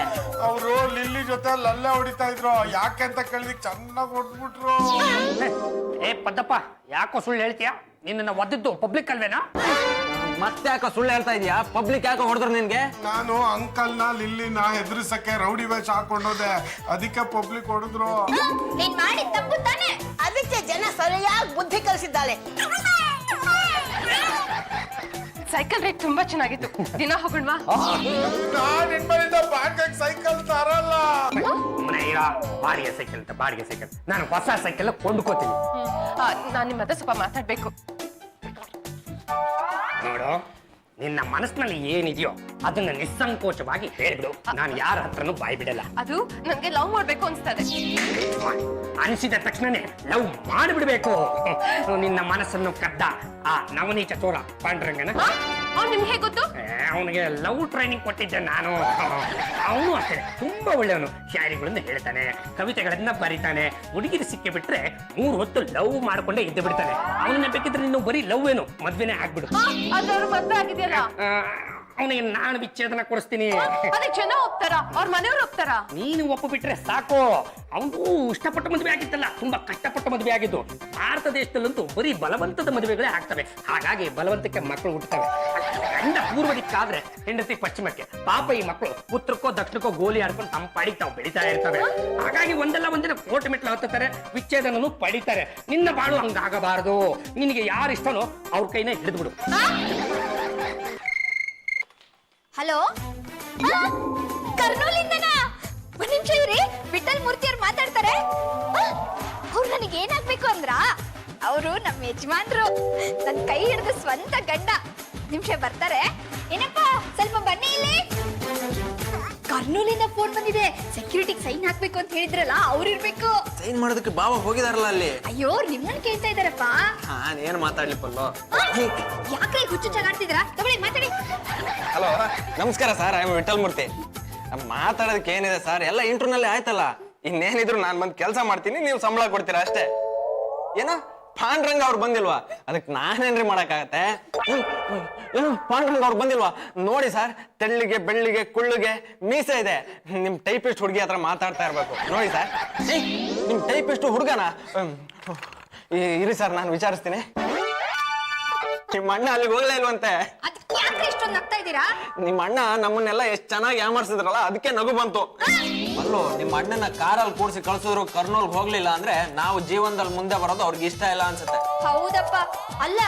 ಅವರು ಲಿಲ್ಲಿ ಜೊತೆ ಲಲ್ಲೆ ಹೊಡಿತಾ ಇದ್ರು, ಯಾಕೆ ಅಂತ ಕೇಳಿದಕ್ಕೆ ಚೆನ್ನಾಗಿ ಹೊಡ್ಬಿಟ್ರು. ಏ ಪದ್ದಪ್ಪ, ಯಾಕೋ ಸುಳ್ಳು ಹೇಳ್ತೀಯಾ? ನಿನ್ನ ಒದ್ದದ್ದು ಪಬ್ಲಿಕ್ ಅಲ್ವೇನಾ? ಮತ್ತೆ ಯಾಕೋ ಸುಳ್ಳು ಹೇಳ್ತಾ ಇದೀಯಾ? ಪಬ್ಲಿಕ್ ಯಾಕೋ ಹೊಡೆದ್ರು ನಿನ್ಗೆ? ನಾನು ಅಂಕಲ್ನ ಲಿಲ್ಲಿನ ಹೆದರ್ಸಕ್ಕೆ ರೌಡಿ ವೇಷ ಹಾಕೊಂಡೋದೆ, ಅದಕ್ಕೆ ಪಬ್ಲಿಕ್ ಹೊಡೆದ್ರು. ನೀನ್ ಮಾಡಿ ತಪ್ಪು ತಾನೆ. ಅದಕ್ಕೆ ಜನ ಸರಿಯಾಗಿ ಬುದ್ಧಿ ಕಲಿಸಿದ್ದಾಳೆ. ಸೈಕಲ್ ರೈಡ್ ತುಂಬಾ ಚೆನ್ನಾಗಿತ್ತು. ದಿನ ಹೋಗೋಣವಾ? ನಾನ್ ಇನ್ಮೇಲಿಂದ ಬ್ಯಾಂಕ್ ಸೈಕಲ್ ತರಲ್ಲ. ಬಾಡಿಗೆ ಸೈಕಲ್ ಅಂತ, ಬಾಡಿಗೆ ಸೈಕಲ್. ನಾನು ಹೊಸ ಸೈಕಲ್ ಕೊಂಡ್ಕೋತೀನಿ. ನಾನ್ ನಿಮ್ಮ ಹತ್ರ ಸ್ವಲ್ಪ ಮಾತಾಡ್ಬೇಕು. ನೋಡು, ನಿನ್ನ ಮನಸ್ಸಿನಲ್ಲಿ ಏನಿದೆಯೋ ಅದನ್ನ ನಿಸ್ಸಂಕೋಚವಾಗಿ ಹೇಳ್ಬಿಡು. ನಾನು ಯಾರ ಹತ್ರನೂ ಬಾಯ್ ಬಿಡಲ್ಲ. ಅದು ನನ್ಗೆ ಲವ್ ಮಾಡ್ಬೇಕು ಅನ್ಸ್ತದೆ. ಅನಿಸಿದ ತಕ್ಷಣನೇ ಲವ್ ಮಾಡಿಬಿಡ್ಬೇಕು. ನಿನ್ನ ಮನಸ್ಸನ್ನು ಕದ್ದ ಆ ನವನೀತ ಚೋರ ಪಾಂಡುರಂಗನ, ಅವ್ನು ನಿಮ್ಗೆ ಹೇಗೆ ಗೊತ್ತು? ಅವನಿಗೆ ಲವ್ ಟ್ರೈನಿಂಗ್ ಕೊಟ್ಟಿದ್ದೆ ನಾನು. ಅವನು ಅಷ್ಟೇ ತುಂಬಾ ಒಳ್ಳೆಯವನು. ಶಾಯರಿಗಳನ್ನು ಹೇಳ್ತಾನೆ, ಕವಿತೆಗಳನ್ನ ಬರೀತಾನೆ. ಹುಡುಗಿರು ಸಿಕ್ಕಿ ಬಿಟ್ರೆ 3 ಹೊತ್ತು ಲವ್ ಮಾಡ್ಕೊಂಡೇ ಇದ್ದು ಬಿಡ್ತಾನೆ. ಅವನನ್ನ ಬೇಕಿದ್ರೆ ನೀನು ಬರೀ ಲವ್ ಏನು, ಮದ್ವೆನೇ ಆಗ್ಬಿಡು. ಆದ್ರೆ ಅವ್ರು ಮದ್ವೆ ಆಗಿದೆಯಲ್ಲ. ಅವನಿಗೆ ನಾನು ವಿಚ್ಛೇದನ ಕೊಡಿಸ್ತೀನಿ. ಅದಕ್ಕೆ ಜನ ಒಪ್ತಾರ, ಅವ್ರ ಮನೆಯವ್ರು ಒಪ್ತಾರ? ನೀನು ಒಪ್ಪು ಬಿಟ್ರೆ ಸಾಕು. ಅವನು ಇಷ್ಟಪಟ್ಟ ಮದುವೆ ಆಗಿತ್ತಲ್ಲ, ತುಂಬಾ ಕಷ್ಟಪಟ್ಟ ಮದುವೆ ಆಗಿದ್ದು. ಭಾರತ ದೇಶದಲ್ಲಂತೂ ಬರೀ ಬಲವಂತದ ಮದುವೆಗಳೇ ಆಗ್ತವೆ. ಹಾಗಾಗಿ ಬಲವಂತಕ್ಕೆ ಮಕ್ಕಳು ಹುಟ್ಟುತ್ತವೆ. ಗಂಡ ಪೂರ್ವ ದಿಕ್ಕಾದ್ರೆ ಹೆಂಡತಿ ಪಶ್ಚಿಮಕ್ಕೆ. ಪಾಪ ಈ ಮಕ್ಕಳು ಉತ್ತರಕ್ಕೋ ದಕ್ಷಿಣಕ್ಕೋ ಗೋಲಿ ಆಡ್ಕೊಂಡು ತಮ್ಮ ಪಾಡಿಗೆ ತಾವು ಬೆಳೀತಾ ಇರ್ತವೆ. ಹಾಗಾಗಿ ಒಂದಲ್ಲ ಒಂದಿನ ಕೋರ್ಟ್ ಮೆಟ್ಲು ಹತ್ತುತ್ತಾರೆ, ವಿಚ್ಛೇದನನು ಪಡಿತಾರೆ. ನಿನ್ನ ಬಾಳು ಹಂಗಾಗಬಾರದು. ನಿನಗೆ ಯಾರು ಇಷ್ಟನೋ ಅವ್ರ ಕೈನೇ ಹಿಡಿದ್ಬಿಡು. ಹಲೋ, ಕರ್ನೂಲಿಂದನಾ? ಒಂದ್ ನಿಮಿಷ ಇವ್ರಿ, ವಿಠಲ್ ಮೂರ್ತಿಯವ್ರು ಮಾತಾಡ್ತಾರೆ. ಅವ್ರು ನನಗೆ ಏನಾಗ್ಬೇಕು ಅಂದ್ರ, ಅವರು ನಮ್ಮ ಯಜಮಾನ್ರು, ನನ್ ಕೈ ಹಿಡಿದು ಸ್ವಂತ ಗಂಡ. ನಿಮಿಷ ಬರ್ತಾರೆ. ಏನಪ್ಪ ಸ್ವಲ್ಪ ಬನ್ನಿ ಇಲ್ಲಿ. ಕರ್ನೂಲಿಂದ ಫೋನ್ ಬಂದಿದೆ, ಸೆಕ್ಯೂರಿಟಿಗೆ ಸೈನ್ ಹಾಕ್ಬೇಕು ಅಂತ ಹೇಳಿದ್ರಲ್ಲ, ಅವ್ರು ಇರ್ಬೇಕು. ಸೈನ್ ಮಾಡೋದಕ್ಕೆ ಬಾಬಾ ಹೋಗಿದಾರಲ್ಲ ಅಲ್ಲಿ. ಅಯ್ಯೋ, ನಿಮ್ಮನ್ನ ಕೇಳ್ತಾ ಇದಾರಪ್ಪ. ಏನ್ ಮಾತಾಡ್ಲಿ ಪಲ್ಲೋ? ಯಾಕ್ರೆ ಹುಚ್ಚು ಚಗಾಡ್ತಿದ್ರ? ತಗೊಳ್ಳಿ ಮಾತಾಡಿ. ಹಲೋ, ನಮಸ್ಕಾರ ಸರ್, ಐ ಆಮ್ ವಿಠಲ್ ಮೂರ್ತಿ. ಮಾತಾಡೋದಕ್ಕೆ ಏನಿದೆ ಸರ್, ಎಲ್ಲ ಇಂಟರ್ನಲ್ಲಿ ಆಯ್ತಲ್ಲ. ಇನ್ನೇನಿದ್ರು ನಾನ್ ಬಂದ್ ಕೆಲಸ ಮಾಡ್ತೀನಿ, ನೀವು ಸಂಬಳ ಕೊಡ್ತೀರಾ ಅಷ್ಟೇ. ಏನೋ ಪಾಂಡ್ರಂಗ ಅವ್ರು ಬಂದಿಲ್ವಾ? ಅದಕ್ಕೆ ನಾನೇನ್ರಿ ಮಾಡಕ್ಕಾಗತ್ತೆ? ಏನು ಪಾಂಡ್ರಂಗ ಅವ್ರು ಬಂದಿಲ್ವಾ? ನೋಡಿ ಸರ್, ತೆಳ್ಳಿಗೆ ಬೆಳ್ಳಿಗೆ ಕುಳ್ಳಿಗೆ ಮೀಸೆ ಇದೆ. ನಿಮ್ ಟೈಪಿಸ್ಟ್ ಹುಡುಗಿ ಹತ್ರ ಮಾತಾಡ್ತಾ ಇರ್ಬೇಕು. ನೋಡಿ ಸರ್, ನಿಮ್ ಟೈಪಿಸ್ಟ್ ಹುಡುಗನ ಇರಿ ಸರ್, ನಾನು ವಿಚಾರಿಸ್ತೀನಿ. ನಿಮ್ಮ ಅಣ್ಣ ಅಲ್ಲಿಗೆ ಹೋಗ್ಲೇ ಇಲ್ವಂತೆ. ಅದಕ್ಕೆ ಯಾಕ್ರೆ ಇಷ್ಟೊಂದು ನಗ್ತಾ ಇದ್ದೀರಾ? ನಿಮ್ಮ ಅಣ್ಣ ನಮ್ಮನ್ನೆಲ್ಲ ಎಷ್ಟ್ ಚೆನ್ನಾಗಿ ಯಾಮರ್ಸಿದ್ರಲ್ಲ, ಅದಕ್ಕೆ ನಗು ಬಂತು. ಅಲ್ಲೋ, ನಿಮ್ಮ ಅಣ್ಣನ ಕಾರಲ್ಲಿ ಕೂಡಿಸಿ ಕಳ್ಸಿದ್ರು ಕರ್ನೂಲ್ಗೆ ಹೋಗ್ಲಿಲ್ಲ ಅಂದ್ರೆ ನಾವು ಜೀವನದಲ್ಲಿ ಮುಂದೆ ಬರೋದು ಅವ್ರಿಗೆ ಇಷ್ಟ ಇಲ್ಲ ಅನ್ಸುತ್ತೆ. ಹೌದಪ್ಪ. ಅಲ್ಲ,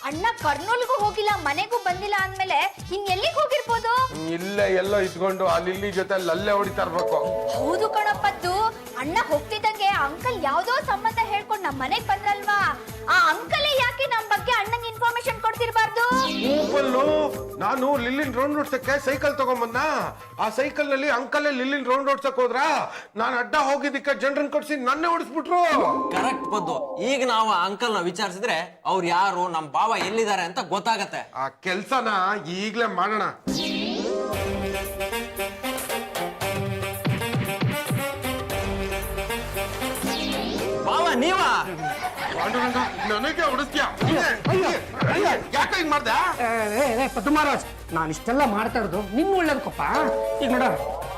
ಅಣ್ಣ ಕರ್ನೂಲ್ಗೂ ಹೋಗಿಲ್ಲ, ಮನೆಗೂ ಬಂದಿಲ್ಲ ಅಂದ್ಮೇಲೆ ಇನ್ ಎಲ್ಲಿಗೆ ಹೋಗಿರ್ಬೋದು? ಇಲ್ಲೇ ಎಲ್ಲೋ ಇದ್ಕೊಂಡು ಆ ಲಿಲ್ಲಿ ಜೊತೆ ಅಲ್ಲೇ ಹೊಡಿತಾ ಇರ್ಬೇಕು. ಹೌದು ಕಣಪ್ಪದ್ದು. ಅಣ್ಣ ಹೋಗ್ತಿದ್ದಂಗೆ ಅಂಕಲ್ ಯಾವ್ದೋ ಸಂಬಂಧ ಹೇಳ್ಕೊಂಡು ನಮ್ ಮನೆಗ್ ಬಂದ್ರಲ್ವಾ, ಆ ಅಂಕಲೇ ಯಾಕೆ ನಮ್ ಬಗ್ಗೆ ಅಣ್ಣಂಗೆ ಇನ್ಫಾರ್ಮೇಶನ್ ಕೊಡ್ತಿರ್ಬಾರ್ದು? ನಾನು ಲಿಲ್ಲಿನ್ ರೌಂಡ್ ಓಡ್ಸಕ್ಕೆ ಸೈಕಲ್ ತಗೊಂಬಂದ. ಆ ಸೈಕಲ್ ನಲ್ಲಿ ಅಂಕಲೇ ಲಿಲ್ಲಿನ್ ರೌಂಡ್ ಓಡ್ಸಕ್ ಹೋದ್ರ, ನಾನು ಅಡ್ಡ ಹೋಗಿದ್ದಕ್ಕೆ ಜನರನ್ನ ಕೊಡ್ಸಿ ನನ್ನೇ ಓಡಿಸ್ಬಿಟ್ರು. ಕರೆಕ್ಟ್ ಬದ್ದು. ಈಗ ನಾವು ಅಂಕಲ್ ನ ವಿಚಾರಿಸಿದ್ರೆ ಅವ್ರು ಯಾರು, ನಮ್ ಬಾವ ಎಲ್ಲಿದ್ದಾರೆ ಅಂತ ಗೊತ್ತಾಗತ್ತೆ. ಆ ಕೆಲ್ಸನ ಈಗ್ಲೇ ಮಾಡೋಣ. ಬಾವ ನೀವಾ? ನನಗೆ ಹೊಡಿಸ್ತೀಯ? ಯಾಕೆ ಹಿಂಗ್ ಮಾಡ್ದೆ? ಪದ್ಮರಾಜ್, ನಾನು ಇಷ್ಟೆಲ್ಲ ಮಾಡ್ತಾ ಇರೋದು ನಿನ್ನ ಒಳ್ಳೇದಕ್ಕಪ್ಪ. ಈಗ ನೋಡ,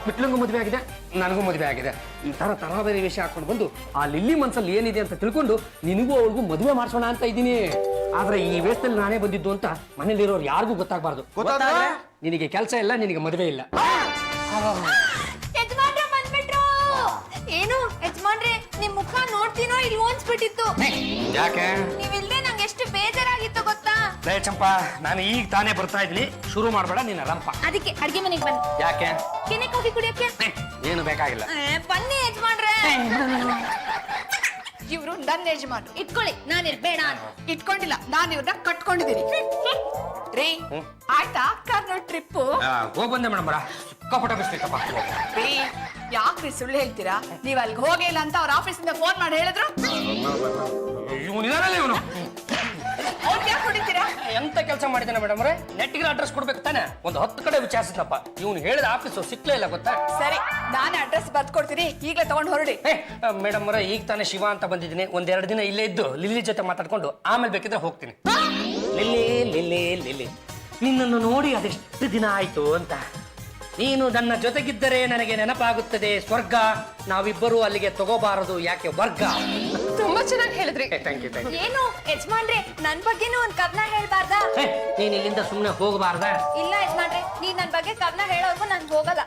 ಬಿಟ್ಲಂಗೂ ಮದುವೆ ಆಗಿದೆ, ನನಗೂ ಮದುವೆ ಆಗಿದೆ. ಈ ತರ ತರಬೇತಿ ವೇಷ ಹಾಕೊಂಡು ಬಂದು ಆ ಲಿಲ್ಲಿ ಮನ್ಸಲ್ಲಿ ಏನಿದೆ ಅಂತ ತಿಳ್ಕೊಂಡು ನಿನಗೂ ಅವಳಿಗೂ ಮದುವೆ ಮಾಡ್ಸೋಣ ಅಂತ ಇದ್ದೀನಿ. ಆದ್ರೆ ಈ ವೇಷದಲ್ಲಿ ನಾನೇ ಬಂದಿದ್ದು ಅಂತ ಮನೇಲಿರೋರು ಯಾರಿಗೂ ಗೊತ್ತಾಗಬಾರ್ದು. ಗೊತ್ತಾದ್ರೆ ನಿನಗೆ ಕೆಲಸ ಇಲ್ಲ, ನಿನಗೆ ಮದುವೆ ಇಲ್ಲ. ಯಜಮಾನ್ರೆ ಬಂದ್ಬಿಟ್ರು. ಏನು ಯಜಮಾನ್ರೆ, ನಿಮ್ ಮುಖ ನೋಡ್ತೀನೋ ಇಲ್ವೋ ಅನ್ಸ್ಬಿಟ್ಟಿತ್ತು. ಯಾಕೆ? ನೀವಿಲ್ದೆ ನಂಗೆ ಎಷ್ಟು ಬೇಜಾರಾಗಿತ್ತು ಗೊತ್ತಾ? ಲೇ ಚಂಪಾ, ನಾನು ಈಗ ತಾನೇ ಬರ್ತಾ ಇದ್ದೀನಿ, ಶುರು ಮಾಡಬೇಡ ನಿನ್ನ ರಂಪ. ಅದಕ್ಕೆ ಅಡ್ಗೆ ಮನೆಗೆ ಬನ್ನಿ. ಯಾಕೆ? ಕೆನೆ ಕಾಫಿ ಕುಡಿಯಕ್ಕೆ. ಏನು ಬೇಕಾಗಿಲ್ಲ. ಬನ್ನಿ ಯಜಮಾನ್ರೆ. ಇವ್ರು ನನ್ನ ಯಜಮಾನ್, ಇಟ್ಕೊಳ್ಳಿ. ನಾನಿರ್ ಬೇಡ ಅಂತ ಇಟ್ಕೊಂಡಿಲ್ಲ, ನಾನು ಇವ್ರನ್ನ ಕಟ್ಕೊಂಡಿದ್ದೀನಿ. ರೀ, ಆಯ್ತಾ ಕರ್ನೂಲ್ ಟ್ರಿಪ್? ಹೋಗ್ ಬಂದೆ ಮೇಡಮ್, ಸಿಕ್ಕಾಪಟ್ಟ ಬಿಸ್ಬೇಕಪ್ಪ. ರೀ, ಯಾಕ್ರಿ ಸುಳ್ಳು ಹೇಳ್ತೀರಾ? ನೀವ್ ಅಲ್ಲಿಗೆ ಹೋಗಿಲ್ಲ ಅಂತ ಅವ್ರ ಆಫೀಸಿಂದ ಫೋನ್ ಮಾಡಿ ಹೇಳಿದ್ರು. ಇವನಿದಾನಲ್ಲ ಇವನು. ಅವ್ರಿಗೆ ಯಾಕೆ ಹೊಡಿತೀರಾ? ಎಂತ ಕೆಲಸ ಮಾಡಿದ್ದಾನೆ ಮೇಡಮ್ ಅವ್ರೆ? ನೆಟ್ಟಿಗೆ ಅಡ್ರೆಸ್ ಕೊಡ್ಬೇಕು ತಾನೆ? ಒಂದು 10 ಕಡೆ ವಿಚಾರಿಸಿದ್ನಪ್ಪ. ಇವನು ಹೇಳಿದ ಆಫೀಸು ಸಿಕ್ಲೇ ಇಲ್ಲ ಗೊತ್ತಾ? ಸರಿ, ನಾನೇ ಅಡ್ರೆಸ್ ಬರ್ಕೊಡ್ತೀನಿ, ಈಗಲೇ ತಗೊಂಡು ಹೊರಡಿ. ಮೇಡಮ್ ಅವರೇ, ಈಗ ತಾನೇ ಶಿವ ಅಂತ ಬಂದಿದ್ದೀನಿ. 1-2 ದಿನ ಇಲ್ಲೇ ಇದ್ದು ಲಿಲ್ಲಿ ಜೊತೆ ಮಾತಾಡ್ಕೊಂಡು ಆಮೇಲೆ ಬೇಕಿದ್ರೆ ಹೋಗ್ತೀನಿ. ಲಿಲ್ಲಿ ಲಿಲ್ಲಿ ಲಿಲ್ಲಿ, ನಿನ್ನನ್ನು ನೋಡಿ ಅದೆಷ್ಟು ದಿನ ಆಯ್ತು ಅಂತ. ನೀನು ನನ್ನ ಜೊತೆಗಿದ್ದರೆ ನನಗೆ ನೆನಪಾಗುತ್ತದೆ ಸ್ವರ್ಗ. ನಾವಿಬ್ಬರು ಅಲ್ಲಿಗೆ ತಗೋಬಾರದು, ಯಾಕೆ ವರ್ಗ. ತುಂಬಾ ಚೆನ್ನಾಗಿ ಹೇಳಿದ್ರಿ. Thank you. ಏನು ಯಜಮಾನ್ರೆ, ನನ್ ಬಗ್ಗೆನೂ ಒಂದ್ ಕರ್ನ ಹೇಳ್ಬಾರ್ದಾ? ನೀನ್ ಇಲ್ಲಿಂದ ಸುಮ್ಮನೆ ಹೋಗಬಾರ್ದ? ಇಲ್ಲ ಯಜಮಾನ್ರೆ, ನೀನ್ ನನ್ ಬಗ್ಗೆ ಕರ್ನ ಹೇಳೋರ್ಗು ನನ್ ಹೋಗಲ್ಲ.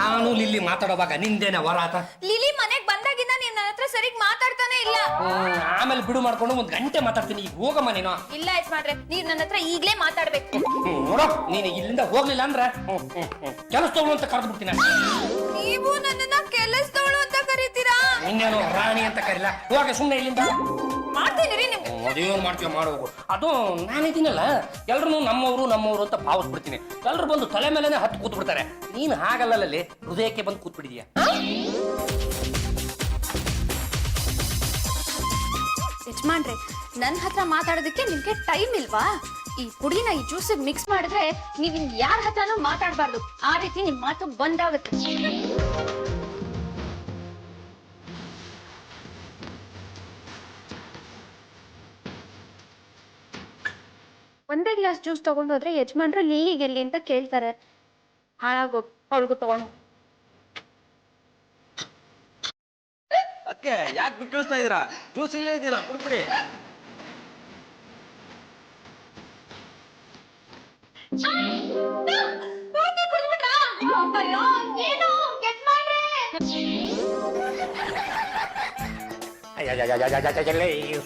ನಾನು ಲಿಲ್ಲಿ ಮಾತಾಡೋವಾಗ ನಿಂದೇನ ವರಾತ? ಲಿಲಿ ಮನೆಗ್ ಬಂದಾಗಿಂದ ನೀನ್ ನನ್ನ ಹತ್ರ ಸರಿಗ್ ಮಾತಾಡ್ತಾನೆ ಇಲ್ಲ. ಆಮೇಲೆ ಬಿಡು ಮಾಡ್ಕೊಂಡು 1 ಗಂಟೆ ಮಾತಾಡ್ತೀನಿ. ಈಗ ಹೋಗಮ್ಮ ನೀನು. ಇಲ್ಲ ಯಜಮಾನ್ರೆ, ನೀನ್ ನನ್ನ ಹತ್ರ ಈಗ್ಲೇ ಮಾತಾಡ್ಬೇಕು. ನೋಡೋ, ನೀನು ಇಲ್ಲಿಂದ ಹೋಗ್ಲಿಲ್ಲ ಅಂದ್ರೆ ಕೆಲಸದವಳು ಅಂತ ಕರೆದು ಬಿಡ್ತೀನಿ. ನೀವು ನನ್ನನ್ನ ಕೆಲಸದವಳು ಅಂತ ಕರೀತೀರಾ? ಇನ್ನೇನು ರಾಣಿ ಅಂತ ಕರಿಲ್ಲ. ಹೋಗ ಸುಮ್ಮನೆ ಇಲ್ಲಿಂದ. ಮಾಡ್ತೀನಿ ರೀ ನಿಮ್ಗೆ. ಮದುವೆ ಮಾಡ್ತೀವಿ ಮಾಡೋಗು. ಅದು ನಾನಿದ್ದೀನಲ್ಲ, ಎಲ್ರು ನಮ್ಮವರು ಅಂತ ಭಾವಿಸ್ಬಿಡ್ತೀನಿ. ಎಲ್ರು ಬಂದು ತಲೆ ಮೇಲೆನೆ ಹತ್ತು ಕೂತ್ ಬಿಡ್ತಾರೆ. ನೀನು ಹಾಗಲ್ಲಲ್ಲಿ ಹೃದಯಕ್ಕೆ ಬಂದು ಕೂತ್ ಬಿಟ್ಟಿದ್ಯಾ. ಯಜಮಾನ್ರೆ, ನನ್ ಹತ್ರ ಮಾತಾಡೋದಕ್ಕೆ ನಿಮ್ಗೆ ಟೈಮ್ ಇಲ್ವಾ? ಈ ಪುಡಿನ ಈ ಜ್ಯೂಸ್ ಮಿಕ್ಸ್ ಮಾಡಿದ್ರೆ ನೀವ್ ಯಾರ ಹತ್ರನೂ ಮಾತಾಡಬಾರ್ದು. ಆ ರೀತಿ ನಿಮ್ ಮಾತು ಬಂದಾಗುತ್ತೆ. ಒಂದೇ ಗ್ಲಾಸ್ ಜ್ಯೂಸ್ ತಗೊಂಡೋದ್ರೆ ಯಜಮಾನ್ರು ಲಿಲ್ಲಿಗೆ ಎಲ್ಲಿ ಅಂತ ಕೇಳ್ತಾರೆ. ಹಾಳಾಗೋ ಅವಳಿಗೂ ತಗೊಂಡು. ಅದಕ್ಕೆ ಯಾಕೆ ಬಿಟ್ಟು ಕಳಿಸ್ತಾ ಇದ್ದೀರಾ? ಜ್ಯೂಸ್ ಇಲ್ಲೇ ಇದ್ದೀರಾ, ಕುಡ್ಬಿಡಿ.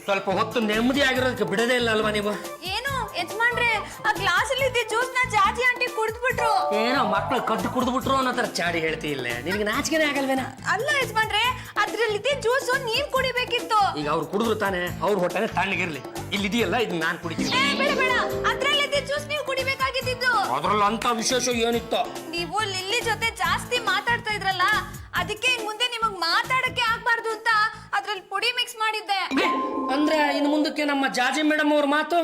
ಸ್ವಲ್ಪ ಹೊತ್ತು ನೆಮ್ಮದಿ ಆಗಿರೋದಕ್ಕೆ ಬಿಡದೇ ಇಲ್ಲ ಅಲ್ವಾ ನೀವು? ಏನು ಯಜಮಾನ್ರೆ, ಆ ಗ್ಲಾಸ್ ಅಲ್ಲಿ ಇದ್ದ ಜ್ಯೂಸ್ ನ ಜಾಜಿ ಆಂಟಿ ಕುಡಿದ್ಬಿಟ್ರು. ಏನೋ ಮಕ್ಕಳು ಕದ್ದು ಕುಡಿದ್ಬಿಟ್ರು ಅನ್ನೋ ತರ ಚಾಡಿ ಹೇಳ್ತಿ ಇಲ್ಲೇ. ನಿನಗೆ ನಾಚಿಕೆನೇ ಆಗಲ್ವೇನ? ಅಲ್ಲ ಯಜಮಾನ್ರೆ, ಅದ್ರಲ್ಲಿದ್ದ ಜ್ಯೂಸ್ ನೀವ್ ಕುಡಿಬೇಕಿತ್ತು. ಈಗ ಅವ್ರು ಕುಡಿದ್ರು ತಾನೆ, ಅವ್ರ ಹೊಟ್ಟೆನೆ ತಣ್ಣಗಿರ್ಲಿ. ಇಲ್ಲಿದೆಯಲ್ಲ ಇದನ್ನ ನಾನು ಕುಡಿತೀನಿ. ಬೇಡ ಬೇಡ, ಅದ್ರಲ್ಲಿದ್ದ ಜ್ಯೂಸ್ ನೀವು ಕುಡಿಬೇಕಾಗಿದ್ದು. ಅದ್ರಲ್ಲಿ ಅಂತ ವಿಶೇಷ ಏನಿತ್ತು? ನೀವು ಲಿಲ್ಲಿ ಜೊತೆ ಜಾಸ್ತಿ ಮಾತಾಡ್ತಾ ಇದ್ರಲ್ಲ, ಅದಕ್ಕೆ ಇನ್ ಮುಂದೆ ನಿಮಗ್ ಮಾತಾಡಕ್ಕೆ ಆಗ್ಬಾರ್ದು ಅಂತ ಅದ್ರಲ್ಲಿ ಪುಡಿ ಮಿಕ್ಸ್ ಮಾಡಿದ್ದೆ. ಅಂದ್ರೆ ಇನ್ನು ಮುಂದಕ್ಕೆ ನಮ್ಮ ಜಾಜಿ ಮೇಡಮ್ ಅವ್ರ ಮಾತು